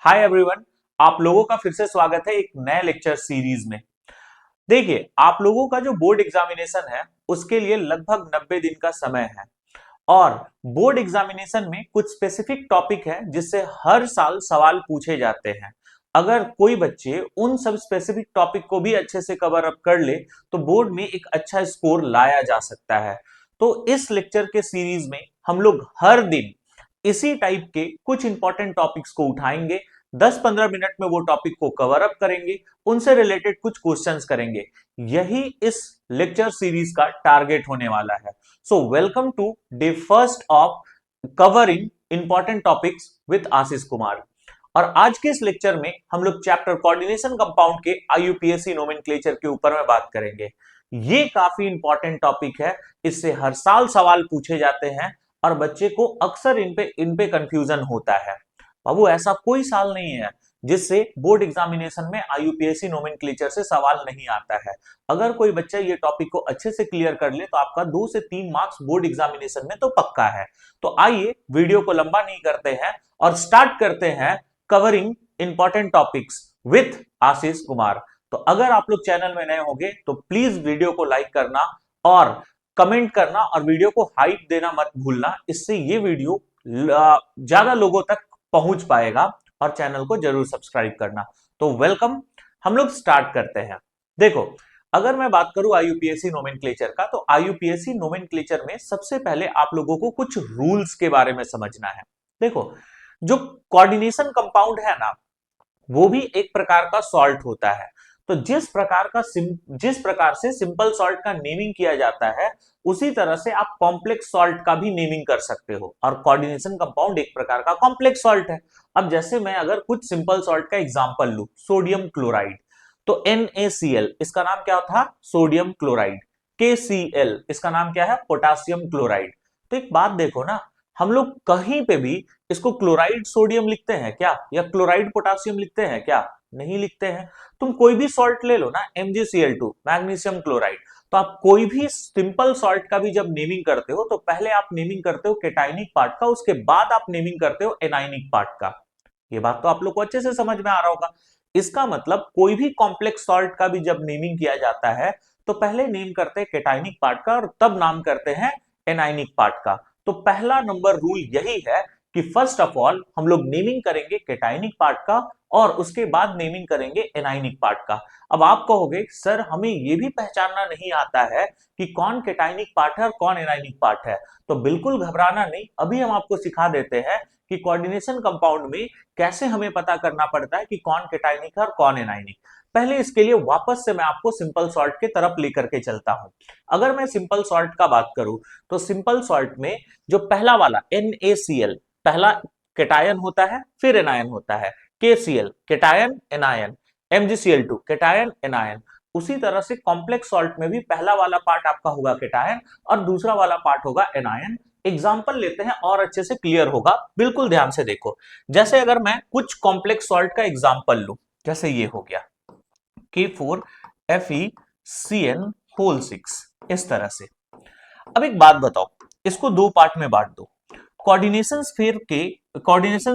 Hi everyone, आप लोगों का फिर से स्वागत है एक नए लेक्चर सीरीज में। देखिए, आप लोगों का जो बोर्ड एग्जामिनेशन है उसके लिए लगभग 90 दिन का समय है और बोर्ड एग्जामिनेशन में कुछ स्पेसिफिक टॉपिक है जिससे हर साल सवाल पूछे जाते हैं। अगर कोई बच्चे उन सब स्पेसिफिक टॉपिक को भी अच्छे से कवर अप कर ले तो बोर्ड में एक अच्छा स्कोर लाया जा सकता है। तो इस लेक्चर के सीरीज में हम लोग हर दिन इसी टाइप के कुछ इंपॉर्टेंट टॉपिक्स को उठाएंगे, 10-15 मिनट में वो टॉपिक को कवर अप करेंगे, उनसे रिलेटेड कुछ क्वेश्चंस करेंगे। यही इस लेक्चर सीरीज का टारगेट होने वाला है। So welcome to day first of covering important topics with Ashish Kumar. और आज के इस लेक्चर में हम लोग चैप्टर कोऑर्डिनेशन कंपाउंड के आईयूपीएसी नोमेनक्लेचर के ऊपर में बात करेंगे। ये काफी इंपॉर्टेंट टॉपिक है, इससे हर साल सवाल पूछे जाते हैं और बच्चे को अक्सर इन पे कंफ्यूजन होता है। बाबू, ऐसा कोई साल नहीं है जिससे बोर्ड एग्जामिनेशन में आईयूपीएसी नोमेनक्लेचर से सवाल नहीं आता है। अगर कोई बच्चा ये टॉपिक को अच्छे से क्लियर कर ले तो आपका 2 से 3 मार्क्स बोर्ड एग्जामिनेशन में तो पक्का है। तो आइए वीडियो को लंबा नहीं करते हैं और स्टार्ट करते हैं covering important topics with Ashish Kumar. तो अगर आप लोग चैनल में नए होंगे तो प्लीज वीडियो को लाइक करना और कमेंट करना और वीडियो को हाइप देना मत भूलना। इससे ये वीडियो ज्यादा लोगों तक पहुंच पाएगा और चैनल को जरूर सब्सक्राइब करना। तो वेलकम, हम लोग स्टार्ट करते हैं। देखो, अगर मैं बात करूं आईयूपीएसी नोमेनक्लेचर का, तो आईयूपीएसी नोमेनक्लेचर में सबसे पहले आप लोगों को कुछ रूल्स के बारे में समझना है। देखो, जो कोऑर्डिनेशन कंपाउंड है ना, वो भी एक प्रकार का सॉल्ट होता है। तो जिस प्रकार से सिंपल सॉल्ट का नेमिंग किया जाता है उसी तरह से आप कॉम्प्लेक्स सॉल्ट का भी नेमिंग कर सकते हो, और कोऑर्डिनेशन कंपाउंड एक प्रकार का कॉम्प्लेक्स सॉल्ट है। अब जैसे मैं अगर कुछ सिंपल सॉल्ट का एग्जांपल लूं, सोडियम क्लोराइड, तो NaCl इसका नाम क्या था? Sodium chloride. KCl इसका नाम क्या है? Potassium chloride. तो एक बात देखो ना, हम लोग कहीं पे भी इसको क्लोराइड सोडियम लिखते हैं क्या, या क्लोराइड पोटासियम लिखते हैं क्या? नहीं लिखते हैं। तुम कोई भी सॉल्ट ले लो ना, MgCl2 मैग्नीशियम क्लोराइड, तो आप कोई भी सिंपल सॉल्ट का भी जब नेमिंग करते हो तो पहले आप नेमिंग करते हो केटाइनिक पार्ट का, उसके बाद आप नेमिंग करते हो एनाइनिक पार्ट का। ये बात तो आप लोग को अच्छे से समझ में आ रहा होगा। इसका मतलब कोई भी कॉम्प्लेक्स सॉल्ट का भी जब नेमिंग किया जाता है तो पहले नेम करते हैं केटाइनिक पार्ट का और तब नाम करते हैं एनाइनिक पार्ट का। तो पहला नंबर रूल यही है कि फर्स्ट ऑफ ऑल हम लोग नेमिंग करेंगे केटाइनिक पार्ट का और उसके बाद नेमिंग करेंगे एनाइनिक पार्ट का। अब आप कहोगे सर हमें यह भी पहचानना नहीं आता है कि कौन केटाइनिक पार्ट है और कौन एनाइनिक पार्ट है। तो बिल्कुल घबराना नहीं, अभी हम आपको सिखा देते हैं कि कोऑर्डिनेशन कंपाउंड में कैसे हमें पता करना पड़ता है कि कौन केटाइनिक है और कौन एनाइनिक। पहले इसके लिए वापस से मैं आपको सिंपल सॉल्ट के तरफ लेकर के चलता हूं। अगर मैं सिंपल सॉल्ट का बात करूं तो सिंपल सॉल्ट में जो पहला वाला NaCl, पहला केटायन होता है, फिर एनायन होता है। KCl cation anion, MgCl2 cation anion. उसी तरह से कॉम्प्लेक्स सॉल्ट में भी पहला वाला पार्ट आपका होगा केटायन और दूसरा वाला पार्ट होगा एनायन। एग्जाम्पल लेते हैं और अच्छे से क्लियर होगा, बिल्कुल ध्यान से देखो। जैसे अगर मैं कुछ कॉम्प्लेक्स सॉल्ट का एग्जाम्पल लूं, जैसे ये हो गया K4FeCN6, इस तरह से। अब एक बात बताओ, इसको दो पार्ट में बांट दो। कोऑर्डिनेशन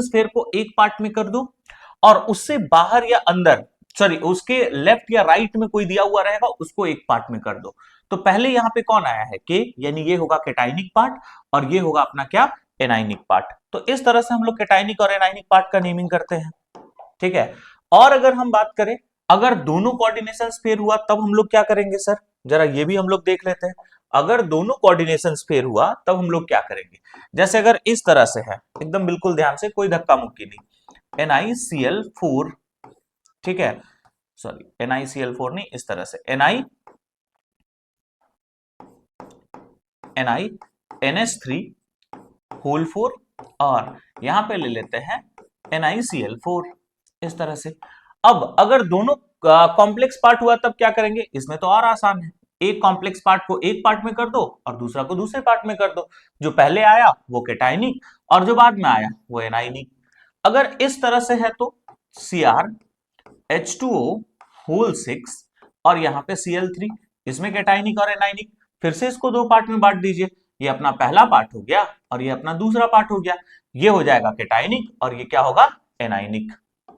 स्फीयर को एक पार्ट में कर दो और उससे बाहर या अंदर, सॉरी उसके लेफ्ट या राइट में कोई दिया हुआ रहेगा उसको एक पार्ट में कर दो। तो पहले यहां पे कौन आया है? के, यानी ये होगा केटाइनिक पार्ट और ये होगा अपना क्या? Anionic part. तो इस तरह से हम लोग केटाइनिक और एनाइनिक पार्ट का नेमिंग करते हैं, ठीक है। और अगर हम बात करें, अगर दोनों कोऑर्डिनेशन स्फीयर हुआ तब हम लोग क्या करेंगे सर? जरा ये भी हम लोग देख लेते हैं। अगर दोनों कोऑर्डिनेशन स्फीयर हुआ तब हम लोग क्या करेंगे? जैसे अगर इस तरह से है, एकदम बिल्कुल ध्यान से, कोई धक्का मुक्की नहीं, NiCl4, ठीक है, सॉरी NiCl4 नहीं, इस तरह से NiNH3 होल 4 और यहां पे ले लेते हैं NiCl4, इस तरह से। अब अगर दोनों कॉम्प्लेक्स पार्ट हुआ तब क्या करेंगे? इसमें तो और आसान है, एक कॉम्प्लेक्स पार्ट को एक पार्ट में कर दो और दूसरा को दूसरे पार्ट में कर दो। जो पहले आया वो केटाइनिक और जो बाद में आया वो एनाइनिक। अगर इस तरह से है तो CrH2O होल 6 और यहाँ पे Cl3, इसमें केटाइनिक और एनाइनिक। फिर से इसको दो पार्ट में बांट दीजिए, ये अपना पहला पार्ट हो गया और ये अपना दूसरा पार्ट हो गया। ये हो जाएगा केटाइनिक और ये क्या होगा? एनाइनिक।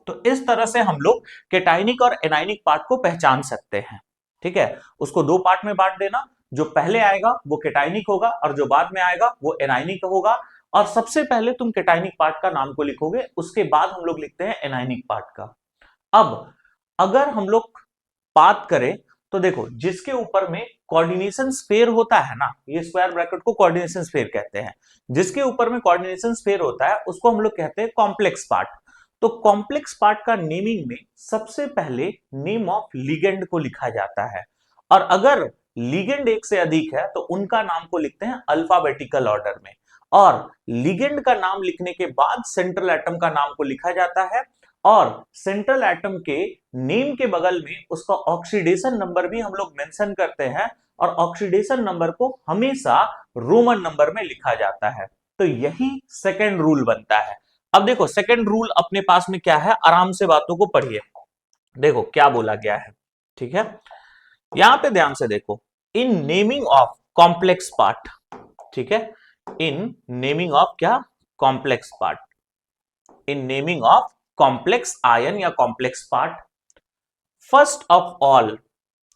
तो इस तरह से हम लोग कैटायनिक और एनायनिक पार्ट को पहचान सकते हैं। ठीक है, उसको दो पार्ट में बांट देना, जो पहले आएगा वो कैटायनिक होगा और जो बाद में आएगा वो एनायनिक होगा। और सबसे पहले तुम कैटायनिक पार्ट का नाम को लिखोगे, उसके बाद हम लोग लिखते हैं एनायनिक पार्ट का। अब अगर हम लोग बात करें तो देखो, जिसके ऊपर में कोऑर्डिनेशन स्फीयर होता है ना, ये स्क्वायर ब्रैकेट को कोऑर्डिनेशन स्फीयर कहते हैं, जिसके ऊपर में कोऑर्डिनेशन स्फीयर होता है उसको हम लोग कहते हैं कॉम्प्लेक्स पार्ट। तो कॉम्प्लेक्स पार्ट का नेमिंग में सबसे पहले नेम ऑफ लिगेंड को लिखा जाता है, और अगर लिगेंड एक से अधिक है तो उनका नाम को लिखते हैं अल्फाबेटिकल ऑर्डर में। और लिगेंड का नाम लिखने के बाद सेंट्रल एटम का नाम को लिखा जाता है, और सेंट्रल एटम के नेम के बगल में उसका ऑक्सीडेशन नंबर भी हम लोग मेंशन करते हैं, और ऑक्सीडेशन नंबर को हमेशा रोमन नंबर में लिखा जाता है। तो यही सेकंड रूल बनता है। अब देखो सेकंड रूल अपने पास में क्या है, आराम से बातों को पढ़िए, देखो क्या बोला गया है। ठीक है, यहां पे ध्यान से देखो, in naming of complex part, ठीक है, इन नेमिंग ऑफ क्या, complex part, in naming of complex ion या complex part, first of all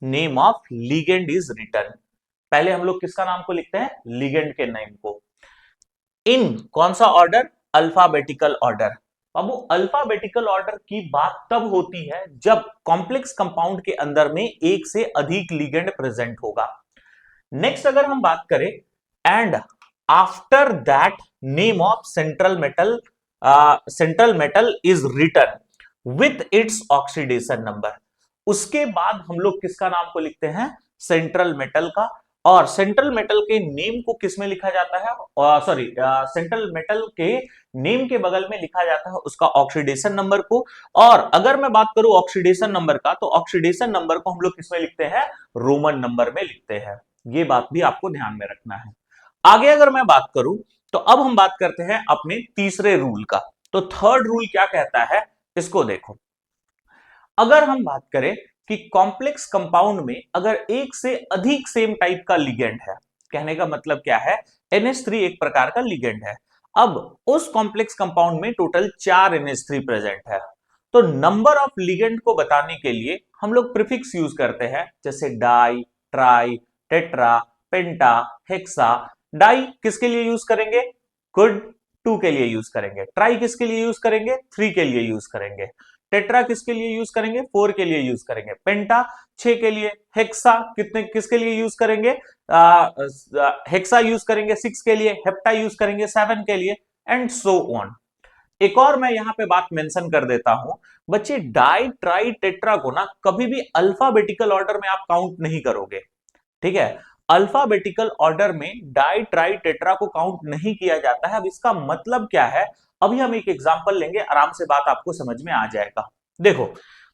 name of ligand is written. पहले हम लोग किसका नाम को लिखते हैं, लिगेंड के नेम को। इन कौन सा ऑर्डर, अल्फाबेटिकल ऑर्डर। अब वो अल्फाबेटिकल ऑर्डर की बात तब होती है जब कॉम्प्लेक्स कंपाउंड के अंदर में एक से अधिक लिगेंड प्रेजेंट होगा। नेक्स्ट अगर हम बात करें, and after that name of central metal is written with its oxidation number. उसके बाद हम लोग किसका नाम को लिखते हैं, सेंट्रल मेटल का। और सेंट्रल मेटल के नेम को किस में लिखा जाता है, सॉरी, सेंट्रल मेटल के नेम के बगल में लिखा जाता है उसका ऑक्सीडेशन नंबर को। और अगर मैं बात करूं ऑक्सीडेशन नंबर का, तो ऑक्सीडेशन नंबर को हम लोग किस में लिखते हैं, रोमन नंबर में लिखते हैं। ये बात भी आपको ध्यान में रखना है। आगे अगर मैं बात करूं तो अब हम बात करते हैं अपने तीसरे रूल का। तो थर्ड रूल क्या कहता है, इसको देखो। अगर हम बात करें कि कॉम्प्लेक्स कंपाउंड में अगर एक से अधिक सेम टाइप का लिगेंड है, कहने का मतलब क्या है, NH3 एक प्रकार का लिगेंड है। अब उस कॉम्प्लेक्स कंपाउंड में टोटल 4 NH3 प्रेजेंट है। तो नंबर ऑफ लिगेंड को बताने के लिए हम लोग प्रीफिक्स यूज करते हैं, जैसे डाई, ट्राई, टेट्रा, पेंटा, हेक्सा। डाई किसके लिए यूज करेंगे, गुड, 2 के लिए यूज करेंगे। ट्राई किसके लिए यूज करेंगे, 3 के लिए यूज करेंगे। टेट्रा किसके लिए यूज करेंगे, 4 के लिए यूज करेंगे। पेंटा 6 के लिए। हेक्सा किसके लिए यूज करेंगे, हेक्सा यूज करेंगे 6 के लिए। हेप्टा यूज करेंगे 7 के लिए, एंड सो ऑन। एक और मैं यहां पे बात मेंशन कर देता हूं, बच्चे डाई, ट्राई, टेट्रा को ना कभी भी अल्फाबेटिकल ऑर्डर में आप काउंट नहीं करोगे। ठीक है, अल्फाबेटिकल ऑर्डर में डाई, ट्राई, टेट्रा को काउंट नहीं किया जाता है। अब इसका मतलब क्या है, अभी हम एक एग्जांपल लेंगे, आराम से बात आपको समझ में आ जाएगा। देखो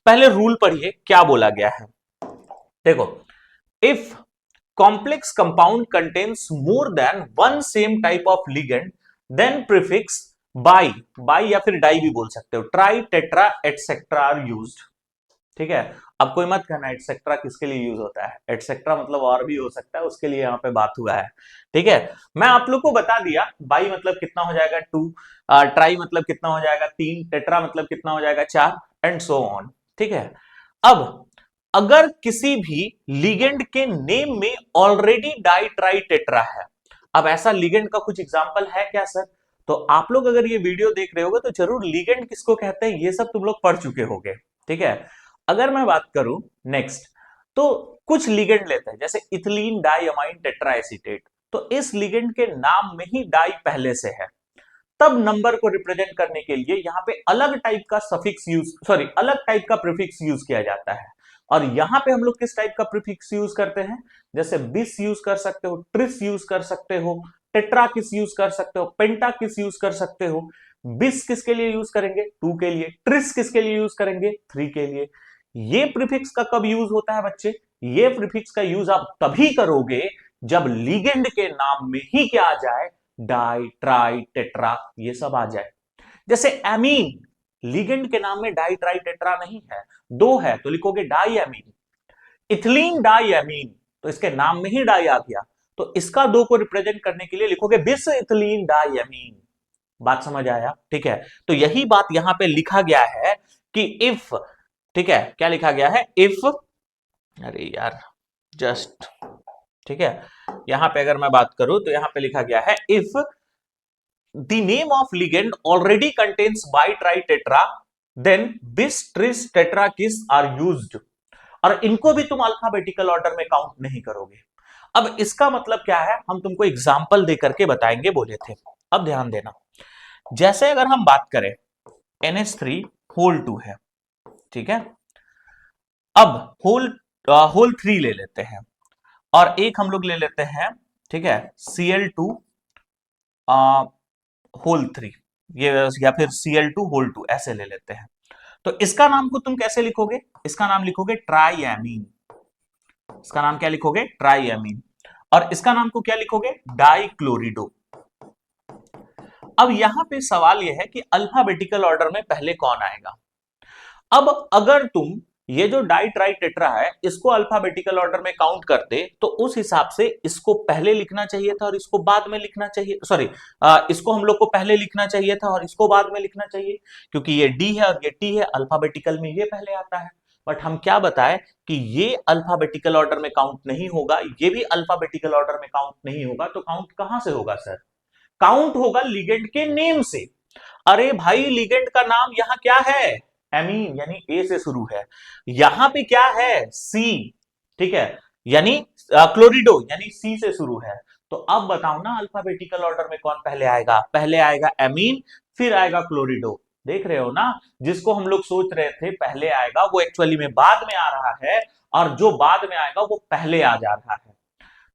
पहले रूल पढ़िए क्या बोला गया है। देखो, if complex compound contains more than one same type of ligand, then prefix bi, bi या फिर डाई भी बोल सकते हो, tri, tetra etcetera are used. ठीक है, अब कोई मत कहना एटसेट्रा किसके लिए यूज होता है, एटसेट्रा मतलब और भी हो सकता है, उसके लिए यहाँ पे बात हुआ है। ठीक है, मैं आप लोग को बता दिया, बाई मतलब कितना हो जाएगा 2, ट्राई मतलब कितना हो जाएगा 3, टेट्रा मतलब कितना हो जाएगा 4, एंड सो ऑन। ठीक है, अब अगर किसी भी लिगेंड के नेम में ऑलरेडी डाई, ट्राई, टेट्रा है, अब ऐसा लिगेंड का कुछ एग्जांपल है क्या सर, तो आप लोग अगर ये वीडियो देख रहे होगे तो जरूर लिगेंड किसको कहते हैं ये सब तुम लोग पढ़ चुके होंगे। ठीक है, अगर मैं बात करूं नेक्स्ट, तो कुछ लिगेंड लेते हैं, जैसे इथिलीन डाइअमाइन टेट्राएसीटेट। तो इस लिगेंड के नाम में ही डाई पहले से है, तब नंबर को रिप्रेजेंट करने के लिए यहां पे अलग टाइप का सफिक्स यूज, सॉरी, अलग टाइप का प्रीफिक्स यूज किया जाता है। और यहां पे हम लोग किस टाइप का प्रीफिक्स यूज करते हैं, जैसे बिस यूज कर सकते हो, ट्रिस यूज कर सकते हो, टेट्रा किस यूज कर सकते हो, पेंटा किस यूज कर सकते हो। बिस किसके लिए यूज करेंगे, 2 के लिए। ट्रिस किसके लिए यूज करेंगे, 3 के लिए। ये प्रीफिक्स का कब यूज होता है बच्चे, ये प्रीफिक्स का यूज आप तभी करोगे जब लिगेंड के नाम में ही क्या आ जाए, डाई, ट्राई, टेट्रा, ये सब आ जाए। जैसे एमीन, लिगेंड के नाम में डाई, ट्राई, टेट्रा नहीं है, 2 है तो लिखोगे diamine. Ethylene diamine, तो इसके नाम में ही डाई आ गया, तो इसका 2 को रिप्रेजेंट करने के लिए लिखोगे बिस इथिलीन डाई एमीन। बात समझ आया, ठीक है। तो यही बात यहां पे लिखा गया है कि इफ, ठीक है, क्या लिखा गया है, इफ, अरे यार जस्ट, ठीक है, यहां पे अगर मैं बात करूं तो यहां पे लिखा गया है if the name of ligand already contains bi tri tetra then bis tris tetrakis are used, और इनको भी तुम अल्फाबेटिकल ऑर्डर में काउंट नहीं करोगे। अब इसका मतलब क्या है, हम तुमको एग्जाम्पल दे करके बताएंगे बोले थे। अब ध्यान देना, जैसे अगर हम बात करें NH3 होल 2 है, ठीक है, अब होल 3 ले लेते हैं और एक हम लोग ले लेते हैं, ठीक है, Cl2 होल 3, ये या फिर Cl2 होल 2 ऐसे ले लेते हैं। तो इसका नाम को तुम कैसे लिखोगे, इसका नाम लिखोगे ट्राइएमीन, इसका नाम क्या लिखोगे, ट्राइएमीन, और इसका नाम को क्या लिखोगे, डाइक्लोरिडो। अब यहां पे सवाल यह है कि अल्फाबेटिकल ऑर्डर में पहले कौन आएगा। अब अगर तुम ये जो डाई ट्राई टेट्रा है इसको अल्फाबेटिकल ऑर्डर में काउंट करते तो उस हिसाब से इसको पहले लिखना चाहिए था और इसको बाद में लिखना चाहिए, सॉरी, इसको हम लोग को पहले लिखना चाहिए था और इसको बाद में लिखना चाहिए, क्योंकि ये डी है और ये टी है, अल्फाबेटिकल में ये पहले आता है। बट हम क्या बताएं कि ये अल्फाबेटिकल ऑर्डर में काउंट नहीं होगा, ये भी अल्फाबेटिकल ऑर्डर में काउंट नहीं होगा, तो काउंट कहां से होगा सर, काउंट होगा लिगेंड के नेम से। अरे भाई लिगेंड का नाम यहां क्या है, एमीन, यानी ए से शुरू है, यहां पे क्या है, सी, ठीक है, यानी क्लोरिडो यानी सी से शुरू है। तो अब बताओ ना अल्फाबेटिकल ऑर्डर में कौन पहले आएगा, पहले आएगा एमीन, फिर आएगा क्लोरिडो। देख रहे हो ना, जिसको हम लोग सोच रहे थे पहले आएगा वो एक्चुअली में बाद में आ रहा है, और जो बाद में आएगा वो पहले आ जा रहा है।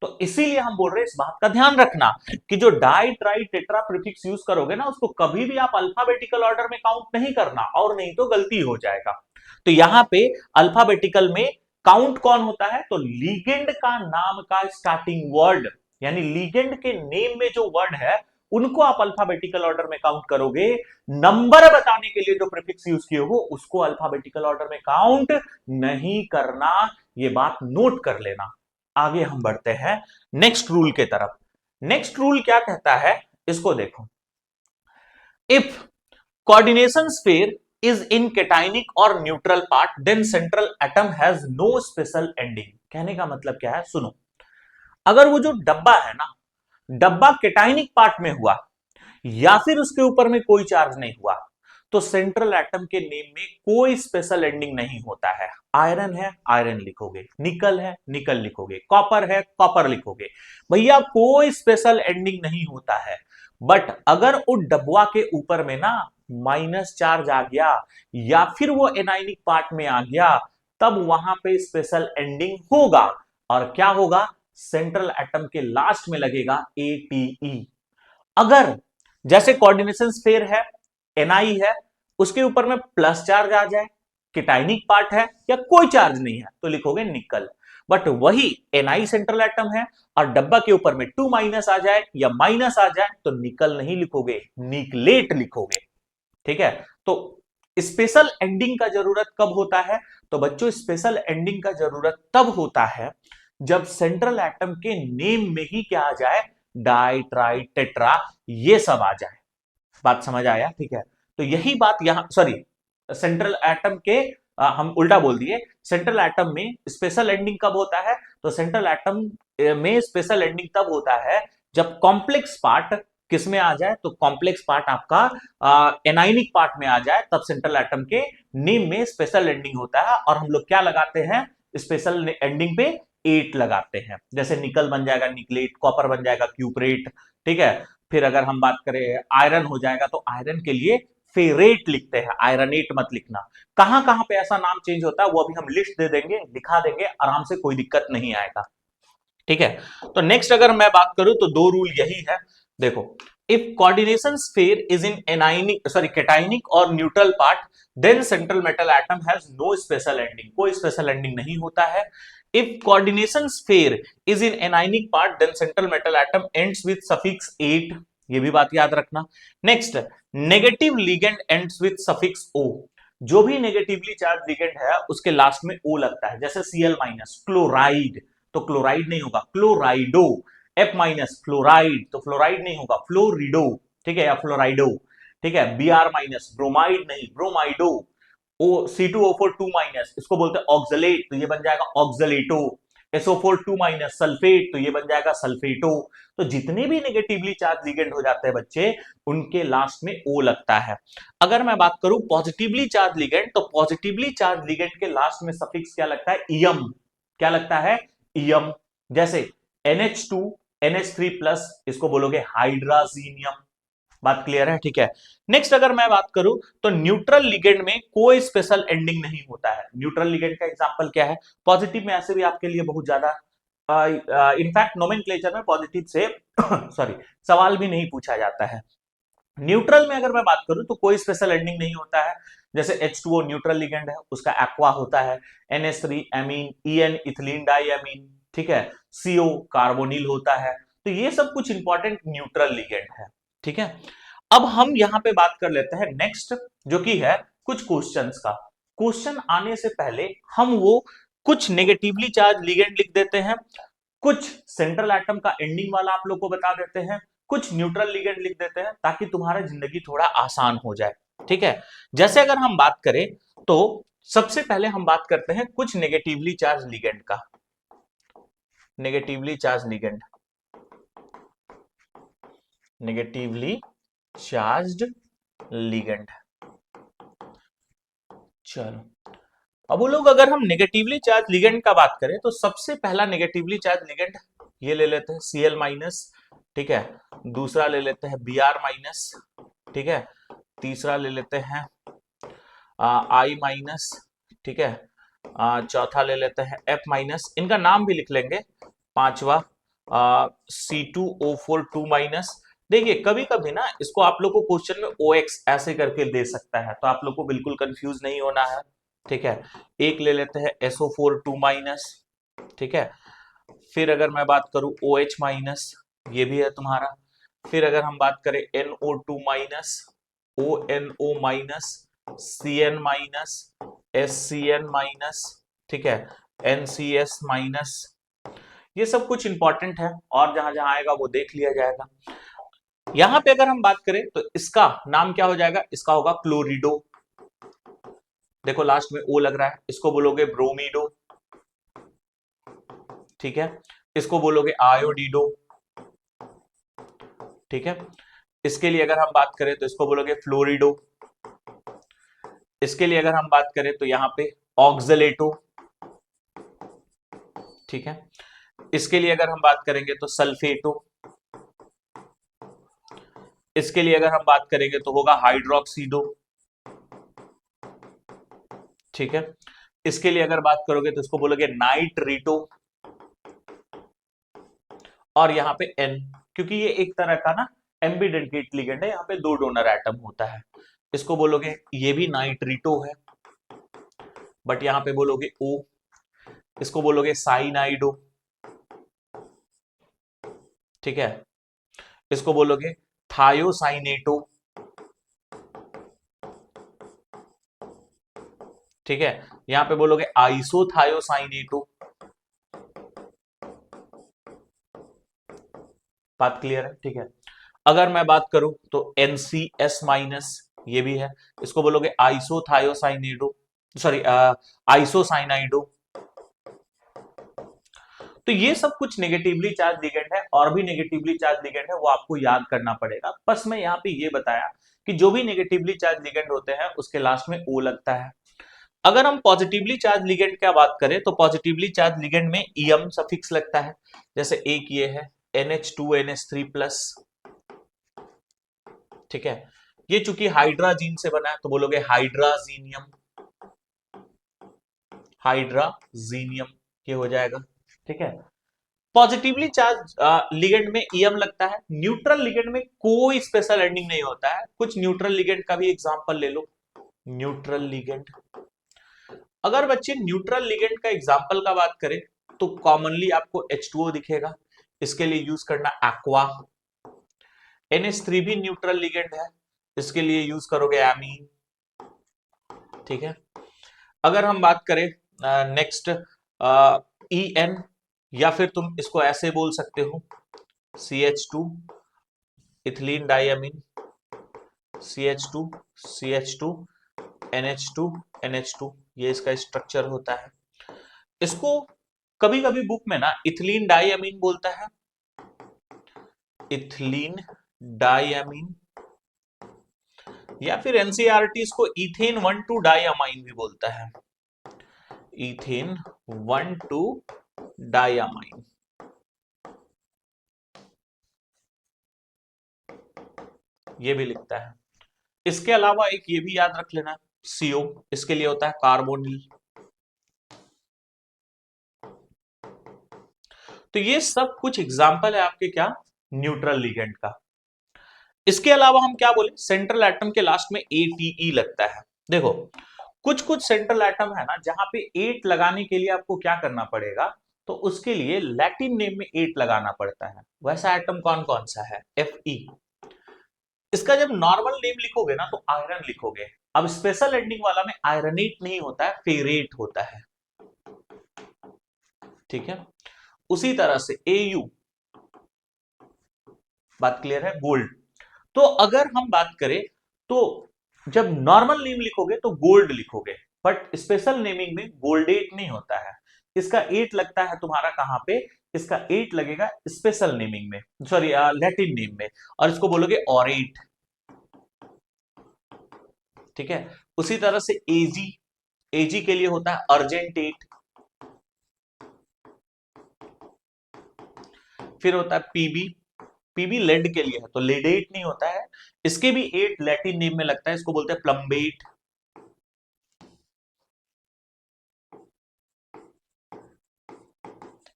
तो इसीलिए हम बोल रहे हैं इस बात का ध्यान रखना कि जो di tri tetra prefix use करोगे ना उसको कभी भी आप अल्फाबेटिकल ऑर्डर में काउंट नहीं करना, और नहीं तो गलती हो जाएगा। तो यहां पे अल्फाबेटिकल में काउंट कौन होता है, तो लीगेंड का नाम का स्टार्टिंग वर्ड, यानी लीगेंड के नेम में जो वर्ड है उनको आप अल्फाबेटिकल ऑर्डर में काउंट करोगे। नंबर बताने के लिए जो प्रीफिक्स यूज किए हो उसको अल्फाबेटिकल ऑर्डर में काउंट नहीं करना, ये बात नोट कर लेना। आगे हम बढ़ते हैं नेक्स्ट रूल के तरफ। नेक्स्ट रूल क्या कहता है, इसको देखो, if coordination sphere is in cationic और neutral part then central atom has no special ending. कहने का मतलब क्या है, सुनो, अगर वो जो डब्बा है ना, डब्बा कैटायनिक पार्ट में हुआ या फिर उसके ऊपर में कोई चार्ज नहीं हुआ तो सेंट्रल एटम के नेम में कोई स्पेशल एंडिंग नहीं होता है। आयरन है आयरन लिखोगे, निकल है निकल लिखोगे, कॉपर है कॉपर लिखोगे, भैया कोई स्पेशल एंडिंग नहीं होता है। बट अगर उस डब्बा के ऊपर में ना माइनस चार्ज आ गया या फिर वो एनायनिक पार्ट में आ गया तब वहां पे स्पेशल एंडिंग होगा, और क्या होगा, सेंट्रल एटम के लास्ट में लगेगा ATE। अगर जैसे कोऑर्डिनेशन स्फीयर है, Ni है, उसके ऊपर में प्लस चार्ज आ जाए, कैटायनिक पार्ट है या कोई चार्ज नहीं है तो लिखोगे निकल। बट वही Ni सेंट्रल एटम है और डब्बा के ऊपर में 2 माइनस आ जाए या माइनस आ जाए तो निकल नहीं लिखोगे, निकलेट लिखोगे। ठीक है, तो स्पेशल एंडिंग का जरूरत कब होता है, तो बच्चों स्पेशल एंडिंग का जरूरत तब होता है जब सेंट्रल एटम के नेम में ही क्या आ जाए, डाई ट्राई टेट्रा ये सब आ जाए। बात समझ आया, ठीक है, तो यही बात यहां, सॉरी, सेंट्रल एटम के हम उल्टा बोल दिए, सेंट्रल एटम में स्पेशल एंडिंग कब होता है, तो सेंट्रल एटम में स्पेशल एंडिंग तब होता है जब कॉम्प्लेक्स पार्ट किस में आ जाए, तो कॉम्प्लेक्स पार्ट आपका एनाइनिक पार्ट में आ जाए, तब सेंट्रल एटम के नेम में स्पेशल एंडिंग होता है। और हम लोग क्या लगाते हैं, स्पेशल एंडिंग पे 8 लगाते हैं, जैसे निकल बन जाएगा निकलेट, कॉपर बन जाएगा क्यूपरेट, ठीक है, फिर अगर हम बात करें आयरन हो जाएगा तो आयरन के लिए फेरेट लिखते हैं, आयरनेट मत लिखना। कहां कहां पे ऐसा नाम चेंज होता है वो अभी हम लिस्ट दे देंगे, दिखा देंगे आराम से, कोई दिक्कत नहीं आएगा। ठीक है, तो नेक्स्ट अगर मैं बात करूं तो दो रूल यही है, देखो, if coordination sphere is in anionic sorry cationic और neutral part then central metal atom has no special ending, कोई स्पेशल एंडिंग नहीं होता है। If coordination sphere is in anionic part then central metal atom ends with suffix 8, ये भी बात याद रखना। Next, negative ligand ends with suffix O, जो भी नेगेटिवली चार्ज लिगेंड है उसके लास्ट में O लगता है, जैसे Cl माइनस क्लोराइड, तो क्लोराइड नहीं होगा क्लोराइडो, F माइनस फ्लोराइड, तो फ्लोराइड नहीं होगा फ्लोरिडो, ठीक है, या फ्लोराइडो, ठीक है, Br माइनस ब्रोमाइड नहीं ब्रोमाइडो, C2O4 2- इसको बोलते हैं ऑक्सलेट, तो ये बन जाएगा ऑक्सलेटो। SO4 2- सल्फेट, तो ये बन जाएगा सल्फेटो। तो जितने भी नेगेटिवली चार्ज लिगेंड हो जाते हैं बच्चे, उनके लास्ट में ओ लगता है। अगर मैं बात करूं पॉजिटिवली चार्ज लिगेंड, तो पॉजिटिवली चार्ज लिगेंड के लास्ट में सफिक्स क्या लगता है? इयम। क्या लगता है? इयम। जैसे NH2 NH3+, इसको बोलोगे हाइड्राजीनियम। बात क्लियर है? ठीक है। नेक्स्ट अगर मैं बात करूं तो न्यूट्रल लिगेंड में कोई स्पेशल एंडिंग नहीं होता है। न्यूट्रल लिगेंड का एग्जांपल क्या है? पॉजिटिव में ऐसे भी आपके लिए बहुत ज्यादा इनफैक्ट नोमेनक्लेचर में पॉजिटिव से सॉरी सवाल भी नहीं पूछा जाता है। न्यूट्रल में अगर मैं बात करूं तो कोई स्पेशल एंडिंग नहीं होता है। जैसे H2O न्यूट्रल लिगेंड है, उसका एक्वा होता है। NH3 एमीन, EN इथिलीन डाइअमीन, ठीक है। CO कार्बोनिल होता है। तो ये सब कुछ इंपॉर्टेंट न्यूट्रल लिगेंड है, ठीक है। अब हम यहां पे बात कर लेते हैं नेक्स्ट, जो कि है कुछ क्वेश्चंस का। क्वेश्चन आने से पहले हम वो कुछ नेगेटिवली चार्ज लिगेंड लिख देते हैं, कुछ सेंट्रल एटम का एंडिंग वाला आप लोग को बता देते हैं, कुछ न्यूट्रल लिगेंड लिख देते हैं, ताकि तुम्हारा जिंदगी थोड़ा आसान हो जाए, ठीक है। जैसे अगर हम बात करें तो सबसे पहले हम बात करते हैं कुछ नेगेटिवली चार्ज लिगेंड का। Negatively charge ligand, negatively charged ligand. चलो, अब वो लोग अगर हम नेगेटिवली चार्ज लिगेंड का बात करें तो सबसे पहला नेगेटिवली चार्ज लिगेंड ये ले लेते हैं Cl-, ठीक है। दूसरा ले लेते हैं Br-, ठीक है। तीसरा ले लेते हैं I-, ठीक है। चौथा ले लेते हैं F-, इनका नाम भी लिख लेंगे। पांचवा C2O4 2-। देखिए कभी कभी ना इसको आप लोग को क्वेश्चन में OX ऐसे करके दे सकता है, तो आप लोग को बिल्कुल कंफ्यूज नहीं होना है, ठीक है। एक ले लेते हैं SO4 2-, ठीक है। फिर अगर मैं बात करूं OH-, ये भी है तुम्हारा। फिर अगर हम बात करें NO2-, ONO-, CN-, SCN-, ठीक है। NCS-, ये सब कुछ इंपॉर्टेंट है, और जहां जहां आएगा वो देख लिया जाएगा। यहां पे अगर हम बात करें तो इसका नाम क्या हो जाएगा? इसका होगा क्लोरिडो। देखो लास्ट में ओ लग रहा है, इसको बोलोगे ब्रोमीडो, ठीक है। इसको बोलोगे आयोडीडो, ठीक है। इसके लिए अगर हम बात करें तो इसको बोलोगे फ्लोरिडो। इसके लिए अगर हम बात करें तो यहां पे ऑक्सलेटो, ठीक है। इसके लिए अगर हम बात करेंगे तो सल्फेटो। इसके लिए अगर हम बात करेंगे तो होगा हाइड्रोक्सीडो, ठीक है। इसके लिए अगर बात करोगे तो इसको बोलोगे नाइट्रीटो। और यहाँ पे N, क्योंकि ये एक तरह का ना एम्बिडेंटेट लिगेंड है, यहाँ पे दो डोनर एटम होता है, इसको बोलोगे ये भी नाइट्रीटो है, बट यहाँ पे बोलोगे O। इसको बोलोगे साइनाइडो, ठीक है। इसको बोलोगे थायोसाइनेटो, ठीक है। यहां पे बोलोगे आइसोथायोसाइनेटो। बात क्लियर है? ठीक है। अगर मैं बात करूं तो NCS-, ये भी है, इसको बोलोगे आइसोथायोसाइनेडो, सॉरी आइसोसाइनाइडो। तो ये सब कुछ नेगेटिवली चार्ज लिगेंड है, और भी नेगेटिवली चार्ज लिगेंड है वो आपको याद करना पड़ेगा। बस मैं यहाँ पे ये बताया कि जो भी नेगेटिवली चार्ज लिगेंड होते हैं उसके लास्ट में ओ लगता है। अगर हम पॉजिटिवली चार्ज लिगेंड की बात करें तो पॉजिटिवली चार्ज लिगेंड में ईएम सफिक्स लगता है। जैसे एक ये है NH2NH3+, ठीक है। ये चूंकि हाइड्राजीन से बना है तो बोलोगे हाइड्राजीनियम, हाइड्राजीनियम ये हो जाएगा, ठीक है। पॉजिटिवली चार्ज लिगेंड में ईएम लगता है। न्यूट्रल लिगेंड में कोई स्पेशल एंडिंग नहीं होता है। कुछ न्यूट्रल लिगेंड का भी एग्जांपल ले लो। न्यूट्रल लिगेंड, अगर बच्चे न्यूट्रल लिगेंड का एग्जांपल का बात करें तो कॉमनली आपको H2O दिखेगा, इसके लिए यूज करना एक्वा। NH3 भी न्यूट्रल लिगेंड है, इसके लिए यूज करोगे एमीन, ठीक है। अगर हम बात करें नेक्स्ट EN, या फिर तुम इसको ऐसे बोल सकते हो CH2 ethylene डाइअमीन, CH2 CH2 NH2 NH2, ये इसका स्ट्रक्चर होता है। इसको कभी कभी बुक में ना इथिलीन डाइअमीन बोलता है, इथिलीन डाइअमीन, या फिर एनसीईआरटी इसको इथेन 1,2 डाइअमाइन भी बोलता है, इथेन 1,2 डाइअमाइन। ये भी लिखता है। इसके अलावा एक ये भी याद रख लेना, CO, इसके लिए होता है कार्बोनिल। तो ये सब कुछ एग्जाम्पल है आपके क्या, न्यूट्रल लिगेंड का। इसके अलावा हम क्या बोले, सेंट्रल एटम के लास्ट में ATE लगता है। देखो कुछ कुछ सेंट्रल एटम है ना जहां पे 8 लगाने के लिए आपको क्या करना पड़ेगा, तो उसके लिए लैटिन नेम में 8 लगाना पड़ता है। वैसा एटम कौन कौन सा है, Fe। इसका जब नॉर्मल नेम लिखोगे ना तो आयरन लिखोगे। अब स्पेशल एंडिंग वाला में आयरनेट नहीं होता है, फेरेट होता है, ठीक है। उसी तरह से AU, बात क्लियर है, गोल्ड। तो अगर हम बात करें तो जब नॉर्मल नेम लिखोगे तो गोल्ड लिखोगे, बट स्पेशल नेमिंग में गोल्डेट नहीं होता है। इसका 8 लगता है तुम्हारा कहां पे, इसका 8 लगेगा स्पेशल नेमिंग में, सॉरी लैटिन नेम में, और इसको बोलोगे ऑरेट, ठीक है। उसी तरह से AG, AG के लिए होता है अर्जेंटेट। फिर होता है PB, PB लेड के लिए है तो लेडेट नहीं होता है, इसके भी 8 लैटिन नेम में लगता है, इसको बोलते हैं प्लम्बेट।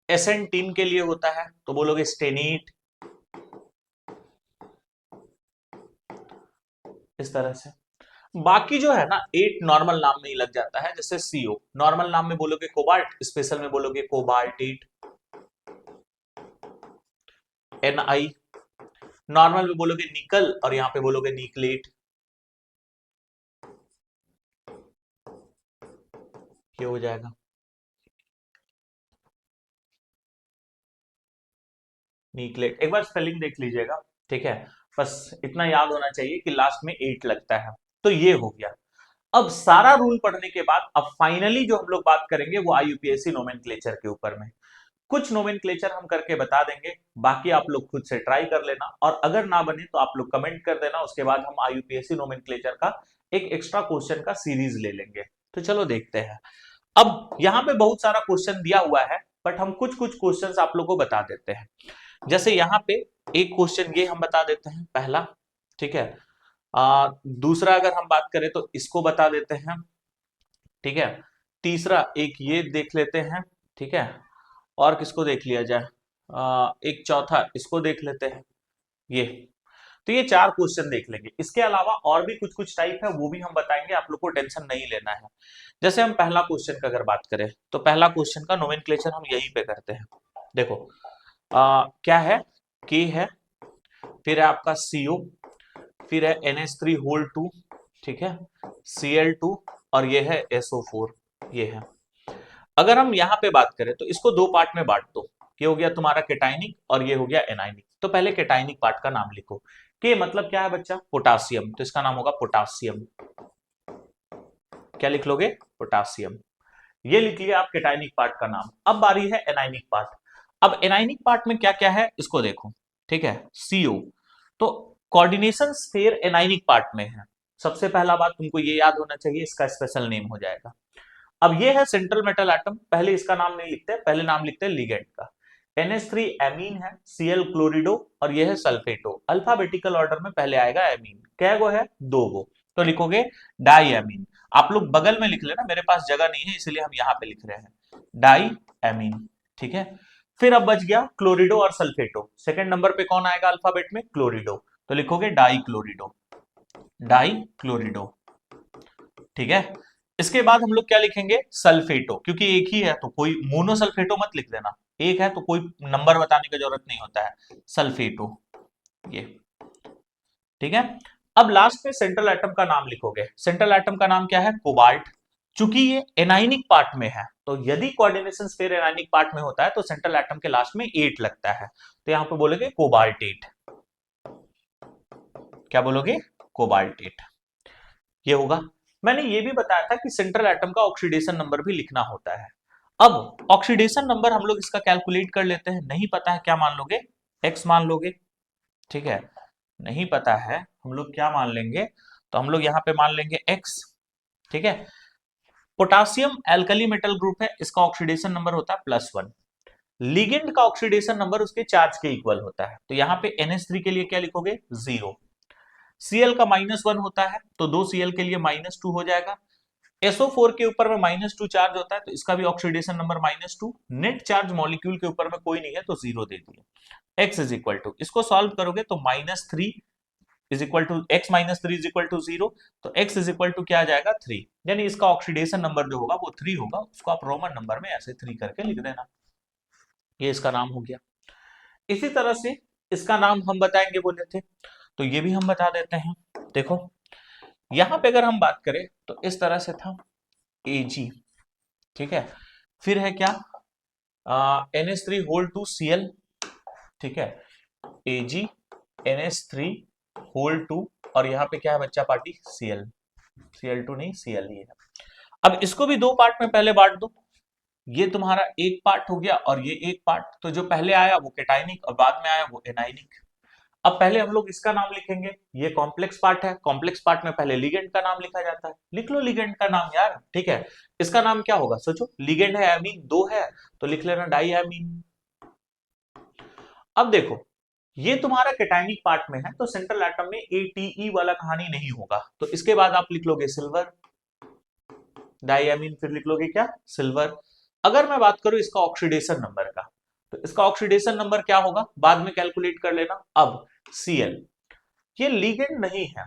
SN10 के लिए होता है तो बोलोगे स्टेनेट, इस तरह से। बाकी जो है ना 8 नॉर्मल नाम में ही लग जाता है, जैसे CO नॉर्मल नाम में बोलोगे कोबाल्ट, स्पेशल में बोलोगे कोबाल्टेट। NI नॉर्मल में बोलोगे निकल और यहां पे बोलोगे निकलेट, ये हो जाएगा। निकलेट एक बार स्पेलिंग देख लीजिएगा, ठीक है। बस इतना याद होना चाहिए कि लास्ट में 8 लगता है। तो ये हो गया। अब सारा रूल पढ़ने के बाद अब फाइनली जो हम लोग बात करेंगे वो IUPAC नोमेनक्लेचर के ऊपर में। कुछ नोमेनक्लेचर हम करके बता देंगे, बाकी आप लोग खुद से ट्राई कर लेना, और अगर ना बने तो आप लोग कमेंट कर देना। उसके बाद हम IUPAC नोमेनक्लेचर का एक एक्स्ट्रा क्वेश्चन का सीरीज ले लेंगे। तो चलो देखते हैं। अब यहाँ पे बहुत सारा क्वेश्चन दिया हुआ है, बट हम कुछ कुछ क्वेश्चन आप लोग को बता देते हैं। जैसे यहाँ पे एक क्वेश्चन ये हम बता देते हैं, पहला, ठीक है। दूसरा अगर हम बात करें तो इसको बता देते हैं, ठीक है। तीसरा एक ये देख लेते हैं, ठीक है। और किसको देख लिया जाए, एक चौथा इसको देख लेते हैं, ये। तो ये 4 क्वेश्चन देख लेंगे। इसके अलावा और भी कुछ कुछ टाइप है, वो भी हम बताएंगे, आप लोग को टेंशन नहीं लेना है। जैसे हम पहला क्वेश्चन का अगर बात करें तो पहला क्वेश्चन का नोमेनक्लेचर हम यहीं पे करते हैं। देखो क्या है, K है, फिर है आपका CO, फिर है NH3 होल 2, ठीक है, Cl2, और ये है SO4, ये है। अगर हम यहाँ पे बात करें तो इसको 2 पार्ट में बांट दो, ये हो गया तुम्हारा केटाइनिक और ये हो गया एनाइनिक। तो पहले केटाइनिक पार्ट का नाम लिखो। के मतलब क्या है बच्चा, पोटासियम, तो इसका नाम होगा पोटासियम। क्या लिख लोगे, पोटासियम। ये लिख लिया आप केटाइनिक पार्ट का नाम। अब बारी है एनाइनिक पार्ट। अब एनाइनिक पार्ट में क्या क्या है इसको देखो, ठीक है। CO, तो कोऑर्डिनेशन स्फीयर एनाइनिक पार्ट में है। सबसे पहला बात तुमको ये याद होना चाहिए, इसका स्पेशल नेम हो जाएगा। अब ये है सेंट्रल मेटल एटम, पहले इसका नाम नहीं लिखते, पहले नाम लिखते हैं लिगेंड का। NH3 एमीन है, Cl क्लोरिडो, और ये है सल्फेटो। अल्फाबेटिकल ऑर्डर में पहले आएगा एमीन। क्या गो है, 2 गो, तो लिखोगे डाई एमीन। आप लोग बगल में लिख लेना, मेरे पास जगह नहीं है इसलिए हम यहाँ पे लिख रहे हैं डाई एमीन, ठीक है। फिर अब बच गया क्लोरिडो और सल्फेटो। सेकंड नंबर पे कौन आएगा अल्फाबेट में, क्लोरिडो, तो लिखोगे डाई क्लोरिडो, डाई क्लोरिडो, ठीक है। इसके बाद हम लोग क्या लिखेंगे, सल्फेटो, क्योंकि एक ही है तो कोई मोनोसल्फेटो मत लिख देना, एक है तो कोई नंबर बताने की जरूरत नहीं होता है, सल्फेटो, ये, ठीक है। अब लास्ट में सेंट्रल एटम का नाम लिखोगे। सेंट्रल एटम का नाम क्या है, कोबाल्ट। चूंकि ये एनाइनिक पार्ट में है तो यदि कोऑर्डिनेशन स्फीयर एनाइनिक पार्ट में होता है तो सेंट्रल एटम के लास्ट में 8 लगता है, तो यहां पे बोलोगे कोबाल्टेट। क्या बोलोगे, कोबाल्टेट, ये होगा। मैंने ये भी बताया था कि सेंट्रल एटम का ऑक्सीडेशन नंबर भी लिखना होता है। अब ऑक्सीडेशन नंबर हम लोग इसका कैलकुलेट कर लेते हैं। नहीं पता है क्या मान लोगे? एक्स मान लोगे, ठीक है। नहीं पता है हम लोग क्या मान लेंगे, तो हम लोग यहाँ पे मान लेंगे एक्स, ठीक है। पोटासियम एल्कली मेटल ग्रुप है, इसका ऑक्सीडेशन नंबर होता है +1। लिगेंड का ऑक्सीडेशन नंबर उसके चार्ज के इक्वल होता है, तो यहाँ पे NH3 के लिए क्या लिखोगे? 0। Cl का -1 होता है, तो 2 Cl के लिए -2 हो जाएगा। SO4 के ऊपर में -2 चार्ज होता है, तो इसका भी oxidation number -2। Net charge molecule के ऊपर में कोई नहीं है, तो 0 दे दिए। x इज इक्वल टू, इसको सॉल्व करोगे तो -3 is equal to x -3 is equal to 0, तो x इज इक्वल टू क्या आ जाएगा? 3। यानी इसका ऑक्सीडेशन नंबर जो होगा वो 3 होगा, उसको आप रोमन नंबर में ऐसे 3 करके लिख देना। ये इसका नाम हो गया। इसी तरह से इसका नाम हम बताएंगे बोले थे, तो ये भी हम बता देते हैं। देखो यहां पे अगर हम बात करें तो इस तरह से था Ag, ठीक है। फिर है क्या? NH3 होल टू Cl, ठीक है। Ag NH3 होल टू, और यहाँ पे क्या है बच्चा पार्टी? Cl, Cl2 नहीं Cl ही है। अब इसको भी दो पार्ट में पहले बांट दो। ये तुम्हारा एक पार्ट हो गया और ये एक पार्ट, तो जो पहले आया वो कैटायनिक और बाद में आया वो एनायनिक। अब पहले हम लोग इसका नाम लिखेंगे, ये कॉम्प्लेक्स पार्ट है। कॉम्प्लेक्स पार्ट में पहले लिगेंड का नाम लिखा जाता है। लिख लो लिगेंड का नाम यार, ठीक है। इसका नाम क्या होगा? सोचो, लिगेंड है एमीन, दो है तो लिख लेना डाई एमीन। अब देखो ये तुम्हारा कैटायनिक पार्ट में है, तो सेंट्रल एटम में ATE वाला कहानी नहीं होगा, तो इसके बाद आप लिख लोगे सिल्वर डाइएमीन, फिर लिख लोगे क्या? सिल्वर। अगर मैं बात करूं इसका ऑक्सीडेशन नंबर का, तो इसका ऑक्सीडेशन नंबर क्या होगा बाद में कैलकुलेट कर लेना। अब Cl ये लिगेंड नहीं है,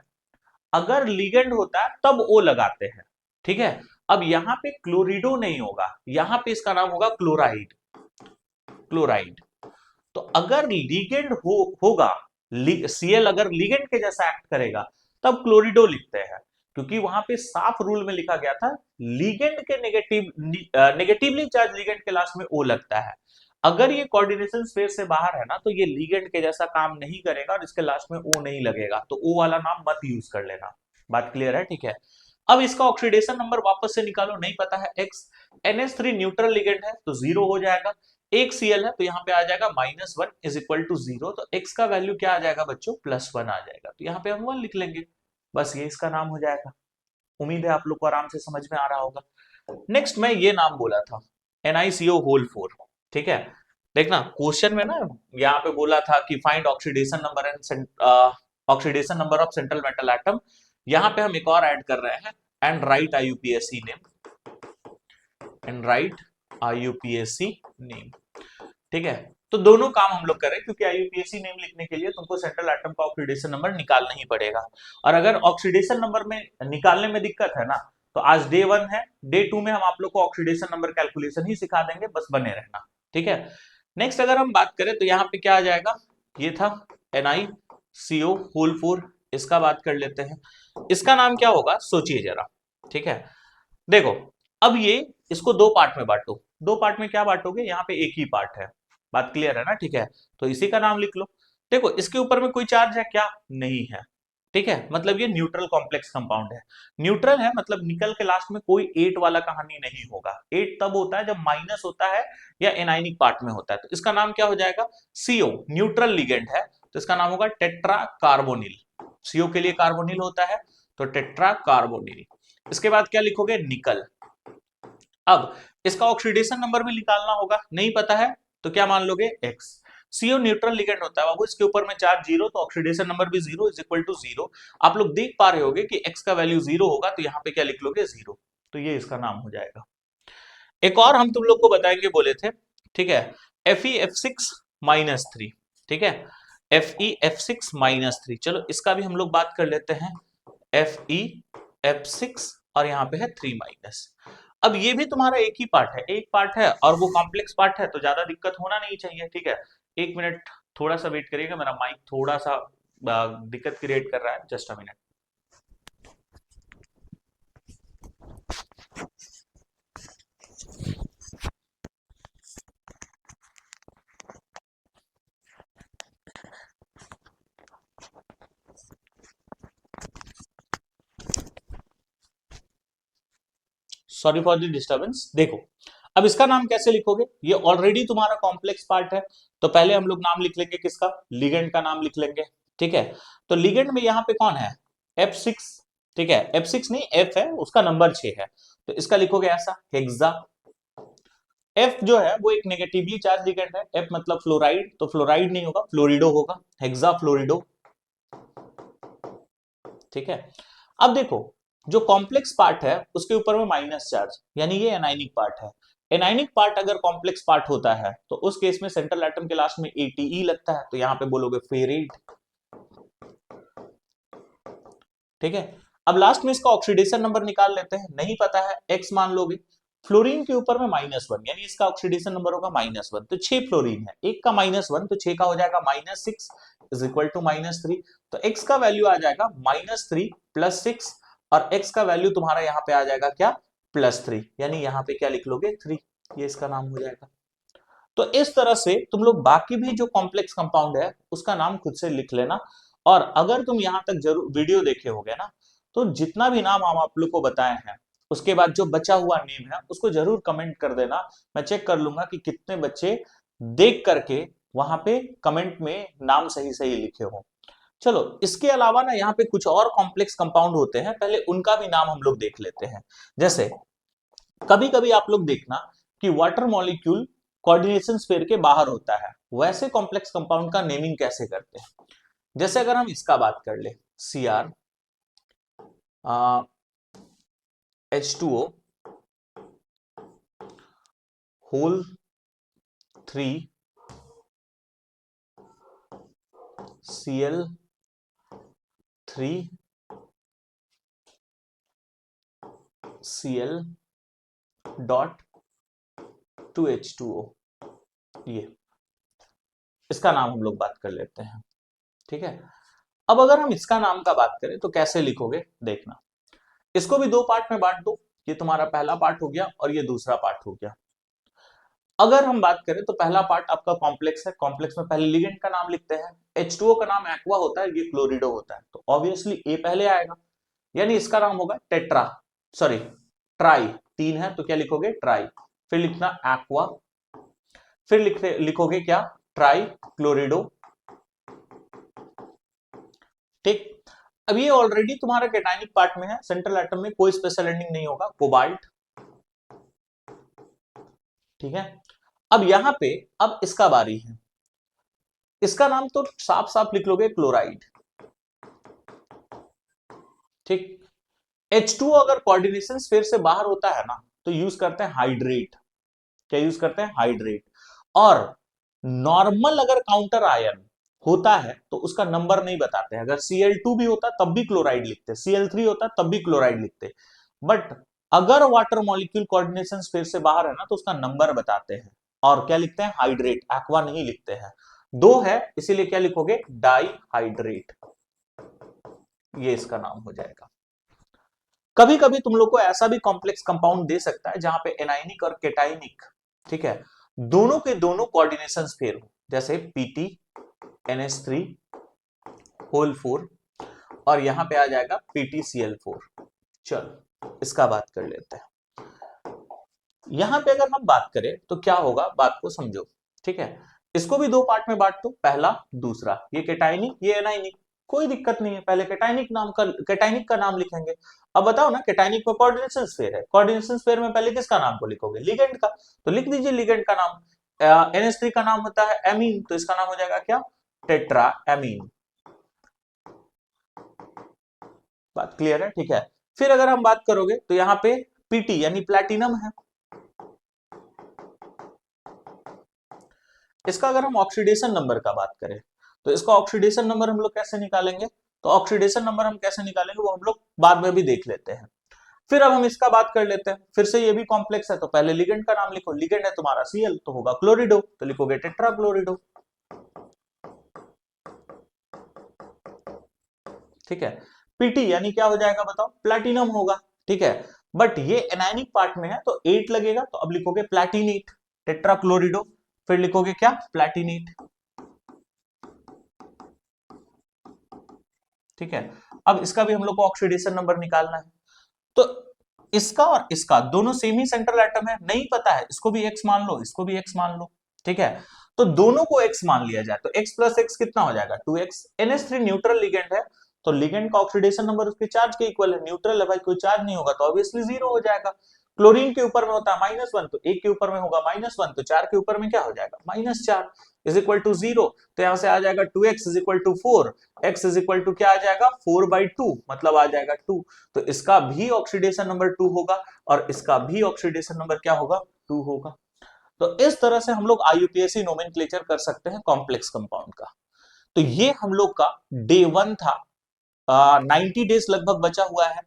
अगर लिगेंड होता है तब O लगाते हैं, ठीक है। अब यहां पे क्लोरिडो नहीं होगा, यहां पे इसका नाम होगा क्लोराइड, क्लोराइड। तो अगर लिगेंड होगा, Cl अगर लिगेंड के जैसा एक्ट करेगा तब क्लोरिडो लिखते हैं, क्योंकि वहां पे साफ रूल में लिखा गया था लिगेंड के नेगेटिवली चार्ज लिगेंड के लास्ट में O लगता है। अगर ये कोऑर्डिनेशन स्पेस से बाहर है ना, तो ये लिगेंड के जैसा काम नहीं करेगा और इसके लास्ट में O नहीं लगेगा, तो O वाला नाम मत यूज कर लेना। बात क्लियर है? ठीक है। अब इसका ऑक्सीडेशन नंबर वापस से निकालो, नहीं पता है x। NH3 न्यूट्रल लिगेंड है तो 0 हो जाएगा। एक Cl है तो यहाँ पे आ जाएगा -1 इज इक्वल टू 0, तो x का वैल्यू क्या आ जाएगा बच्चों? +1 आ जाएगा, तो यहाँ पे हम 1 लिख लेंगे, बस ये इसका नाम हो जाएगा। उम्मीद है आप लोग को आराम से समझ में आ रहा होगा। नेक्स्ट मैं ये नाम बोला था NiCO होल 4, ठीक है। देखना क्वेश्चन में ना यहाँ पे बोला था कि find oxidation number and oxidation number of central metal atom. यहाँ पे हम एक और ऐड कर रहे हैं, and right IUPAC name, and right IUPAC name, ठीक है। तो दोनों काम हम लोग कर रहे हैं, क्योंकि IUPAC नेम लिखने के लिए तुमको सेंट्रल एटम का ऑक्सीडेशन नंबर निकालना ही पड़ेगा। और अगर ऑक्सीडेशन नंबर में निकालने में दिक्कत है ना, तो आज डे 1 है, डे 2 में हम आप लोग को ऑक्सीडेशन नंबर कैलकुलेशन ही सिखा देंगे, बस बने रहना, ठीक है। नेक्स्ट अगर हम बात करें तो यहाँ पे क्या आ जाएगा? ये था NiCO होल 4, इसका बात कर लेते हैं। इसका नाम क्या होगा सोचिए जरा, ठीक है। देखो अब ये इसको दो पार्ट में बांटो, दो पार्ट में क्या बांटोगे? यहाँ पे एक ही पार्ट है, बात क्लियर है ना? ठीक है, तो इसी का नाम लिख लो। देखो इसके ऊपर में कोई चार्ज है क्या? नहीं है, ठीक है। मतलब ये न्यूट्रल कॉम्प्लेक्स कंपाउंड है। न्यूट्रल है मतलब निकल के लास्ट में कोई 8 वाला कहानी नहीं होगा। 8 तब होता है जब माइनस होता है या एनायनिक पार्ट में होता है, तो इसका नाम क्या हो जाएगा? CO न्यूट्रल लिगेंड है, तो इसका नाम होगा टेट्रा कार्बोनिल। CO के लिए कार्बोनिल होता है, तो टेट्रा कार्बोनिल। इसके बाद क्या लिखोगे? निकल। अब इसका ऑक्सीडेशन नंबर भी निकालना होगा, नहीं पता है तो क्या मान लोगे? x। CO न्यूट्रल लिगेंड होता है बाबू, इसके ऊपर में चार्ज 0, तो ऑक्सीडेशन नंबर भी 0 इज इक्वल टू 0। आप लोग देख पा रहे होगे कि x का वैल्यू 0 होगा, तो यहाँ पे क्या लिख लोगे? 0, तो ये इसका नाम हो जाएगा। एक और हम तुम लोग को बताएंगे बोले थे, ठीक है। FeF6-3, ठीक है। FeF6-3, चलो इसका भी हम लोग बात कर लेते हैं। FeF6 और यहाँ पे है 3-। अब ये भी तुम्हारा एक ही पार्ट है, एक पार्ट है और वो कॉम्प्लेक्स पार्ट है, तो ज्यादा दिक्कत होना नहीं चाहिए, ठीक है। एक मिनट थोड़ा सा वेट करिएगा, मेरा माइक थोड़ा सा दिक्कत क्रिएट कर रहा है, just a minute. Sorry for the disturbance. देखो अब इसका नाम कैसे लिखोगे, ये ऑलरेडी तुम्हारा कॉम्प्लेक्स पार्ट है, तो पहले हम लोग नाम लिख लेंगे किसका, लिगेंड का नाम लिख लेंगे। ठीक है, तो लिगेंड में यहाँ पे कौन है, F6। ठीक है, F6 नहीं F है, उसका नंबर 6 है, तो इसका लिखोगे ऐसा हेक्सा। F जो है वो एक नेगेटिवली चार्ज लिगेंड है, F मतलब फ्लोराइड, तो फ्लोराइड नहीं होगा, फ्लोरिडो होगा, हेक्सा फ्लोरिडो। ठीक है, अब देखो जो कॉम्प्लेक्स पार्ट है उसके ऊपर में माइनस चार्ज, यानी ये एनाइनिक पार्ट है। एनाइनिक पार्ट अगर कॉम्प्लेक्स पार्ट होता है तो उस केस में सेंट्रल एटम के लास्ट में ATE लगता है, तो यहां पे बोलोगे फेरेट। ठीक है, अब लास्ट में इसका ऑक्सीडेशन नंबर निकाल लेते हैं, नहीं पता है X मान लोगे। फ्लोरीन के ऊपर में -1, यानी इसका ऑक्सीडेशन नंबर होगा -1, तो 6 फ्लोरीन है, एक का -1 तो 6 का हो जाएगा -6 इज इक्वल टू -3, तो X का वैल्यू आ जाएगा -3 + 6, और X का वैल्यू तुम्हारा यहाँ पे आ जाएगा क्या, +3, यानी यहाँ पे क्या लिख लोगे 3, ये इसका नाम हो जाएगा। तो इस तरह से तुम लोग बाकी भी जो कॉम्प्लेक्स कंपाउंड है उसका नाम खुद से लिख लेना। और अगर तुम यहां तक जरूर वीडियो देखे होगे ना, तो जितना भी नाम हम आप लोग को बताए हैं उसके बाद जो बचा हुआ नेम है उसको जरूर कमेंट कर देना, मैं चेक कर लूंगा कि कितने बच्चे देख करके वहां पे कमेंट में नाम सही सही लिखे हो। चलो इसके अलावा ना यहाँ पे कुछ और कॉम्प्लेक्स कंपाउंड होते हैं, पहले उनका भी नाम हम लोग देख लेते हैं। जैसे कभी कभी आप लोग देखना कि वाटर मॉलिक्यूल कोऑर्डिनेशन स्फीयर के बाहर होता है, वैसे कॉम्प्लेक्स कंपाउंड का नेमिंग कैसे करते हैं। जैसे अगर हम इसका बात कर ले, Cr H2O whole 3 Cl3 Cl dot 2H2O, ये इसका नाम हम लोग बात कर लेते हैं। ठीक है, अब अगर हम इसका नाम का बात करें तो कैसे लिखोगे देखना, इसको भी दो पार्ट में बांट दो, ये तुम्हारा पहला पार्ट हो गया और ये दूसरा पार्ट हो गया। अगर हम बात करें तो पहला पार्ट आपका कॉम्प्लेक्स है, कॉम्प्लेक्स में पहले लिगेंड का नाम लिखते हैं, H2O का नाम एक्वा होता है, ये क्लोरिडो होता है, तो ऑब्वियसली ए पहले आएगा, यानी इसका नाम होगा टेट्रा, सॉरी ट्राई, 3 है तो क्या लिखोगे ट्राई, फिर लिखना एक्वा, फिर लिखोगे क्या, ट्राई क्लोरिडो। ठीक, अब ये ऑलरेडी तुम्हारा कैटायनिक पार्ट में है, सेंट्रल एटम में कोई स्पेशल एंडिंग नहीं होगा, कोबाल्ट। ठीक है, अब यहां पे अब इसका बारी है, इसका नाम तो साफ साफ लिख लोगे क्लोराइड। ठीक, H2O अगर कोऑर्डिनेशन स्फीयर से बाहर होता है ना तो यूज करते हैं हाइड्रेट, क्या यूज करते हैं हाइड्रेट। और नॉर्मल अगर काउंटर आयन होता है तो उसका नंबर नहीं बताते हैं, अगर Cl2 भी होता तब भी क्लोराइड लिखते, Cl3 होता तब भी क्लोराइड लिखते, बट अगर वाटर मॉलिक्यूल कोऑर्डिनेशन स्फीयर से बाहर है ना तो उसका नंबर बताते हैं, और क्या लिखते हैं हाइड्रेट, एक्वा नहीं लिखते हैं, दो है इसीलिए क्या लिखोगे डाई हाइड्रेट, ये इसका नाम हो जाएगा। कभी कभी तुम लोग को ऐसा भी कॉम्प्लेक्स कंपाउंड दे सकता है जहां पे एनाइनिक और केटाइनिक, ठीक है, दोनों के दोनों कोऑर्डिनेशन स्फीयर हो, जैसे Pt NH3 होल 4, और यहां पे आ जाएगा PtCl4। चलो इसका बात कर लेते हैं, यहां पे अगर हम बात करें तो क्या होगा, बात को समझो। ठीक है, इसको भी दो पार्ट में बांट दो, पहला दूसरा, ये केटाइनिक ये एनाइनिक, कोई दिक्कत नहीं है, पहले केटाइनिक का नाम लिखेंगे। अब बताओ ना, केटाइनिक में कोऑर्डिनेशन स्फीयर है, कोऑर्डिनेशन स्फीयर में पहले किसका नाम को लिखोगे, लिगेंड का, तो लिख दीजिए लिगेंड का नाम। NH3 का नाम होता है एमीन, तो इसका नाम हो जाएगा क्या, टेट्रा एमीन। बात क्लियर है, ठीक है। फिर अगर हम बात करोगे तो यहाँ पे Pt यानी प्लैटिनम है, इसका अगर हम ऑक्सीडेशन नंबर का बात करें तो इसका ऑक्सीडेशन नंबर हम लोग कैसे निकालेंगे, तो ऑक्सीडेशन नंबर हम कैसे निकालेंगे वो हम लोग बाद में भी देख लेते हैं। फिर अब हम इसका बात कर लेते हैं, फिर से ये भी कॉम्प्लेक्स है, तो पहले लिगेंड का नाम लिखो, लिगेंड है तुम्हारा Cl तो होगा क्लोरिडो, तो लिखोगे टेट्रा क्लोरिडो। ठीक है, Pt यानी क्या हो जाएगा बताओ, प्लैटिनम होगा। ठीक है, बट ये एनायनिक पार्ट में है तो 8 लगेगा, तो अब लिखोगे प्लैटिनेट, टेट्रा क्लोरिडो, फिर लिखोगे क्या प्लैटिनेट। ठीक है, अब इसका भी हम लोग को ऑक्सीडेशन नंबर निकालना है, तो इसका और इसका दोनों सेम ही सेंट्रल एटम है, नहीं पता है, इसको भी x मान लो, इसको भी x मान लो, ठीक है। तो दोनों को x मान लिया जाए तो x प्लस x कितना हो जाएगा 2x। NH3 न्यूट्रल लिगेंड है तो लिगेंड का ऑक्सीडेशन नंबर उसके चार्ज के इक्वल है, न्यूट्रल है भाई, कोई चार्ज नहीं होगा तो ऑब्वियसली जीरो हो जाएगा। क्लोरीन के ऊपर में होता है -1 तो एक के ऊपर में होगा -1 तो 4 के ऊपर में क्या हो जाएगा -4 इज इक्वल टू 0। तो यहां से आ जाएगा 2x is equal to 4, x is equal to क्या आ जाएगा 4/2 मतलब आ जाएगा 2। तो इसका भी ऑक्सीडेशन नंबर 2 होगा और इसका भी ऑक्सीडेशन नंबर क्या होगा 2 होगा। तो इस तरह से हम लोग IUPAC नोमेनक्लेचर कर सकते हैं कॉम्प्लेक्स कंपाउंड का। तो ये हम लोग का डे 1 था, 90 डेज लगभग बचा हुआ है,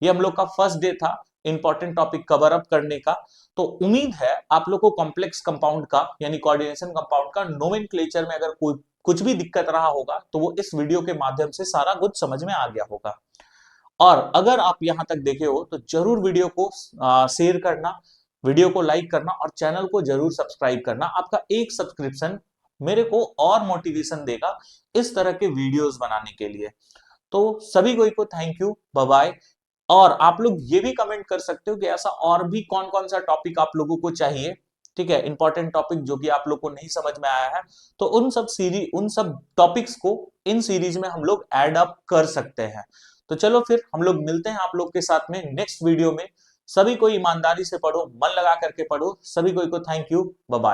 ये हम लोग का फर्स्ट डे था इंपॉर्टेंट टॉपिक कवर अप करने का। तो उम्मीद है आप लोग को कॉम्प्लेक्स कंपाउंड का यानी कोऑर्डिनेशन कंपाउंड का नोमेनक्लेचर में अगर कोई कुछ भी दिक्कत रहा होगा तो वो इस वीडियो के माध्यम से सारा कुछ समझ में आ गया होगा। और अगर आप यहां तक देखे हो तो जरूर वीडियो को शेयर करना, वीडियो को लाइक करना और चैनल को जरूर सब्सक्राइब करना। आपका एक सब्सक्रिप्शन मेरे को और मोटिवेशन देगा इस तरह के वीडियोस बनाने के लिए। तो सभी को थैंक यू, बाय बाय। और आप लोग ये भी कमेंट कर सकते हो कि ऐसा और भी कौन कौन सा टॉपिक आप लोगों को चाहिए, ठीक है, इंपॉर्टेंट टॉपिक जो कि आप लोग को नहीं समझ में आया है, तो उन सब टॉपिक्स को इन सीरीज में हम लोग ऐड अप कर सकते हैं। तो चलो फिर हम लोग मिलते हैं आप लोग के साथ में नेक्स्ट वीडियो में। सभी को ईमानदारी से पढ़ो, मन लगा करके पढ़ो। सभी को थैंक यू, बाय बाय।